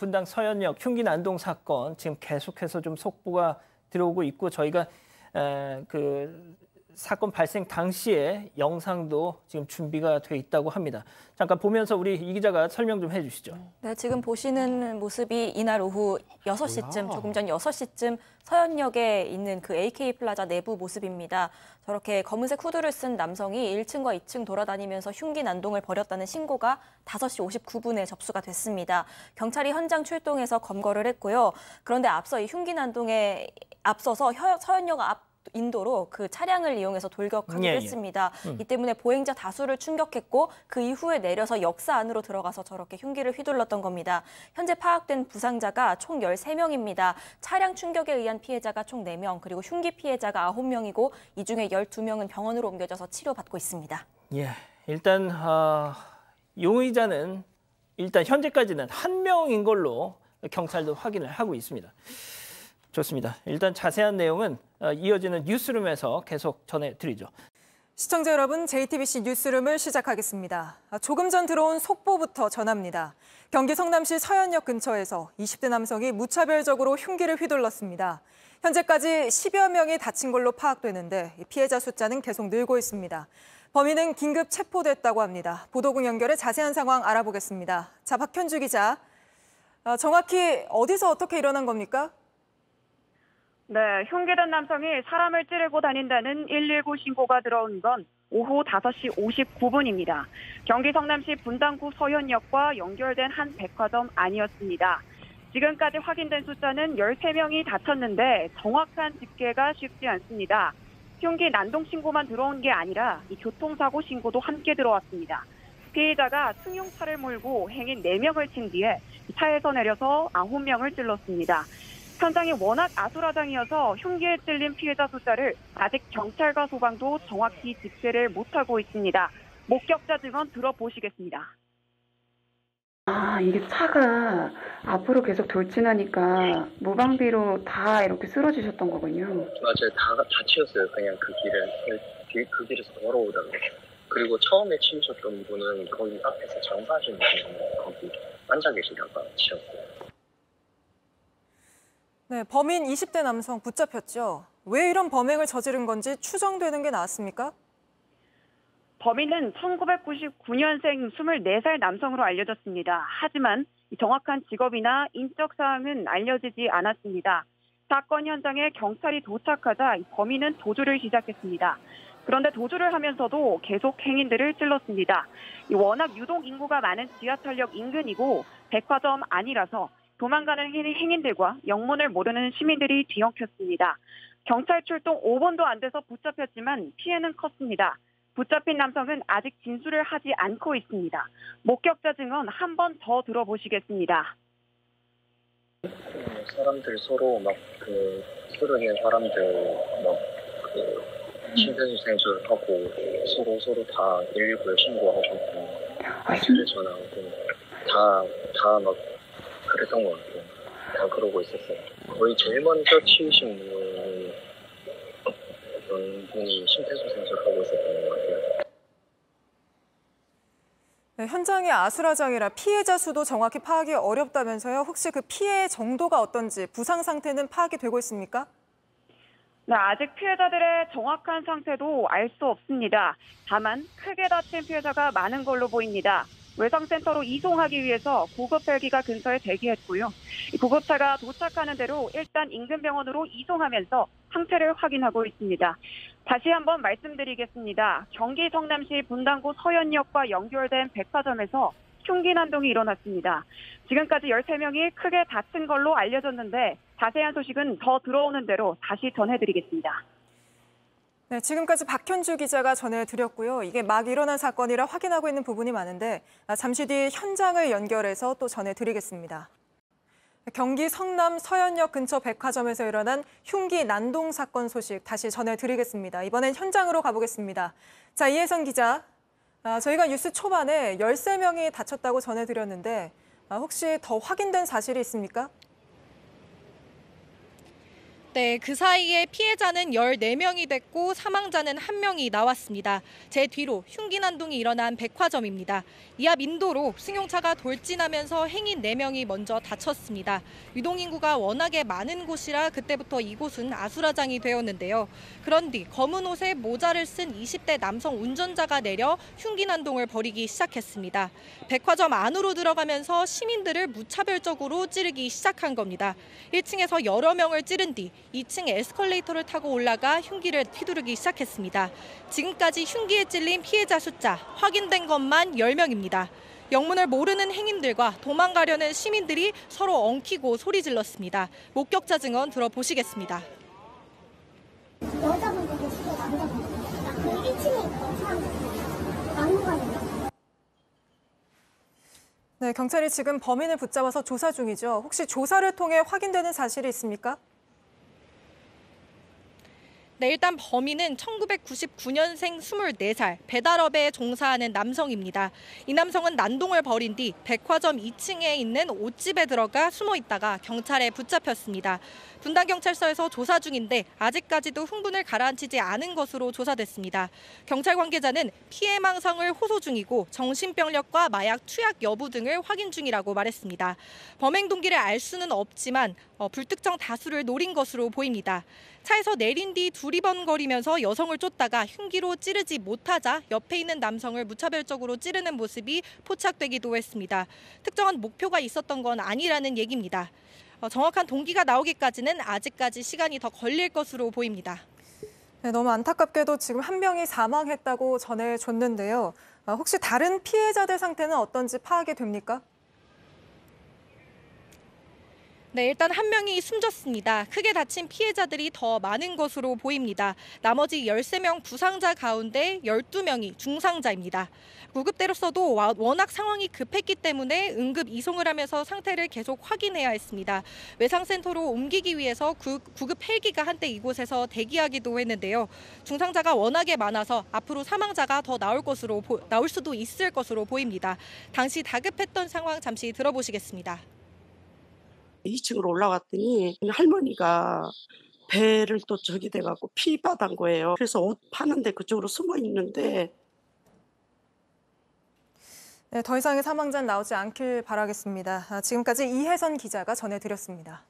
분당 서현역 흉기 난동 사건 지금 계속해서 좀 속보가 들어오고 있고 저희가 그 사건 발생 당시에 영상도 지금 준비가 돼 있다고 합니다. 잠깐 보면서 우리 이 기자가 설명 좀 해주시죠. 네, 지금 보시는 모습이 이날 오후 6시쯤, 조금 전 6시쯤 서현역에 있는 그 AK 플라자 내부 모습입니다. 저렇게 검은색 후드를 쓴 남성이 1층과 2층 돌아다니면서 흉기 난동을 벌였다는 신고가 5시 59분에 접수가 됐습니다. 경찰이 현장 출동해서 검거를 했고요. 그런데 앞서 이 흉기 난동에 앞서서 서현역 앞 인도로 그 차량을 이용해서 돌격하기도 했습니다. 이 때문에 보행자 다수를 충격했고 그 이후에 내려서 역사 안으로 들어가서 저렇게 흉기를 휘둘렀던 겁니다. 현재 파악된 부상자가 총 13명입니다. 차량 충격에 의한 피해자가 총 4명, 그리고 흉기 피해자가 9명이고 이 중에 12명은 병원으로 옮겨져서 치료받고 있습니다. 예, 일단 용의자는 일단 현재까지는 1명인 걸로 경찰도 확인을 하고 있습니다. 좋습니다. 일단 자세한 내용은 이어지는 뉴스룸에서 계속 전해드리죠. 시청자 여러분, JTBC 뉴스룸을 시작하겠습니다. 조금 전 들어온 속보부터 전합니다. 경기 성남시 서현역 근처에서 20대 남성이 무차별적으로 흉기를 휘둘렀습니다. 현재까지 10여 명이 다친 걸로 파악되는데 피해자 숫자는 계속 늘고 있습니다. 범인은 긴급 체포됐다고 합니다. 보도국 연결해 자세한 상황 알아보겠습니다. 자, 박현주 기자, 정확히 어디서 어떻게 일어난 겁니까? 네, 흉기든 남성이 사람을 찌르고 다닌다는 119 신고가 들어온 건 오후 5시 59분입니다. 경기 성남시 분당구 서현역과 연결된 한 백화점 안이었습니다. 지금까지 확인된 숫자는 13명이 다쳤는데 정확한 집계가 쉽지 않습니다. 흉기 난동 신고만 들어온 게 아니라 이 교통사고 신고도 함께 들어왔습니다. 피해자가 승용차를 몰고 행인 4명을 친 뒤에 차에서 내려서 9명을 찔렀습니다. 현장이 워낙 아수라장이어서 흉기에 찔린 피해자 숫자를 아직 경찰과 소방도 정확히 집계를 못하고 있습니다. 목격자 증언 들어보시겠습니다. 이게 차가 앞으로 계속 돌진하니까 무방비로 다 이렇게 쓰러지셨던 거군요. 맞아요. 다 치였어요. 그냥 그 그 길에서 걸어오다가. 그리고 처음에 치우셨던 분은 거기 앞에서 장사하시는 분이 거기 앉아 계시다가 치였어요. 네, 범인 20대 남성 붙잡혔죠. 왜 이런 범행을 저지른 건지 추정되는 게 나왔습니까? 범인은 1999년생 24살 남성으로 알려졌습니다. 하지만 정확한 직업이나 인적 사항은 알려지지 않았습니다. 사건 현장에 경찰이 도착하자 범인은 도주를 시작했습니다. 그런데 도주를 하면서도 계속 행인들을 찔렀습니다. 워낙 유동 인구가 많은 지하철역 인근이고 백화점 안이라서 도망가는 행인들과 영문을 모르는 시민들이 뒤엉켰습니다. 경찰 출동 5분도 안 돼서 붙잡혔지만 피해는 컸습니다. 붙잡힌 남성은 아직 진술을 하지 않고 있습니다. 목격자 증언 한 번 더 들어보시겠습니다. 사람들 서로 쓰러진 사람들 심폐소생술하고 서로 다 119에 신고하고 경찰에 전화하고 다 그랬던 것 같아요. 다 그러고 있었어요. 거의 제일 먼저 치우신 분이 심폐소생술하고 있었던 것 같아요. 네, 현장이 아수라장이라 피해자 수도 정확히 파악이 어렵다면서요. 혹시 그 피해 정도가 어떤지, 부상 상태는 파악이 되고 있습니까? 네, 아직 피해자들의 정확한 상태도 알 수 없습니다. 다만 크게 다친 피해자가 많은 걸로 보입니다. 외상센터로 이송하기 위해서 구급 헬기가 근처에 대기했고요. 구급차가 도착하는 대로 일단 인근 병원으로 이송하면서 상태를 확인하고 있습니다. 다시 한번 말씀드리겠습니다. 경기 성남시 분당구 서현역과 연결된 백화점에서 흉기 난동이 일어났습니다. 지금까지 13명이 크게 다친 걸로 알려졌는데 자세한 소식은 더 들어오는 대로 다시 전해드리겠습니다. 네, 지금까지 박현주 기자가 전해드렸고요. 이게 막 일어난 사건이라 확인하고 있는 부분이 많은데 잠시 뒤 현장을 연결해서 또 전해드리겠습니다. 경기 성남 서현역 근처 백화점에서 일어난 흉기 난동 사건 소식 다시 전해드리겠습니다. 이번엔 현장으로 가보겠습니다. 자, 이혜선 기자, 저희가 뉴스 초반에 13명이 다쳤다고 전해드렸는데 혹시 더 확인된 사실이 있습니까? 네, 그 사이에 피해자는 14명이 됐고 사망자는 1명이 나왔습니다. 제 뒤로 흉기 난동이 일어난 백화점입니다. 이 앞 인도로 승용차가 돌진하면서 행인 4명이 먼저 다쳤습니다. 유동인구가 워낙에 많은 곳이라 그때부터 이곳은 아수라장이 되었는데요. 그런 뒤 검은 옷에 모자를 쓴 20대 남성 운전자가 내려 흉기 난동을 벌이기 시작했습니다. 백화점 안으로 들어가면서 시민들을 무차별적으로 찌르기 시작한 겁니다. 1층에서 여러 명을 찌른 뒤 2층 에스컬레이터를 타고 올라가 흉기를 휘두르기 시작했습니다. 지금까지 흉기에 찔린 피해자 숫자 확인된 것만 10명입니다. 영문을 모르는 행인들과 도망가려는 시민들이 서로 엉키고 소리 질렀습니다. 목격자 증언 들어보시겠습니다. 여자분들 계시고 남자분들 그 1층에 있던 사람들 막무가내로. 네, 경찰이 지금 범인을 붙잡아서 조사 중이죠. 혹시 조사를 통해 확인되는 사실이 있습니까? 네, 일단 범인은 1999년생 24살 배달업에 종사하는 남성입니다. 이 남성은 난동을 벌인 뒤 백화점 2층에 있는 옷집에 들어가 숨어 있다가 경찰에 붙잡혔습니다. 분당경찰서에서 조사 중인데 아직까지도 흥분을 가라앉히지 않은 것으로 조사됐습니다. 경찰 관계자는 피해 망상을 호소 중이고 정신병력과 마약 투약 여부 등을 확인 중이라고 말했습니다. 범행 동기를 알 수는 없지만 불특정 다수를 노린 것으로 보입니다. 차에서 내린 뒤 두리번거리면서 여성을 쫓다가 흉기로 찌르지 못하자 옆에 있는 남성을 무차별적으로 찌르는 모습이 포착되기도 했습니다. 특정한 목표가 있었던 건 아니라는 얘기입니다. 정확한 동기가 나오기까지는 아직까지 시간이 더 걸릴 것으로 보입니다. 네, 너무 안타깝게도 지금 1명이 사망했다고 전해줬는데요. 혹시 다른 피해자들 상태는 어떤지 파악이 됩니까? 네, 일단 1명이 숨졌습니다. 크게 다친 피해자들이 더 많은 것으로 보입니다. 나머지 13명 부상자 가운데 12명이 중상자입니다. 구급대로서도 워낙 상황이 급했기 때문에 응급 이송을 하면서 상태를 계속 확인해야 했습니다. 외상센터로 옮기기 위해서 구급 헬기가 한때 이곳에서 대기하기도 했는데요. 중상자가 워낙에 많아서 앞으로 사망자가 더 나올 수도 있을 것으로 보입니다. 당시 다급했던 상황 잠시 들어보시겠습니다. 2층으로 올라갔더니 할머니가 배를 또 저기 돼갖고 피바단 거예요. 그래서 옷 파는데 그쪽으로 숨어 있는데. 네, 더 이상의 사망자는 나오지 않길 바라겠습니다. 지금까지 이혜선 기자가 전해드렸습니다.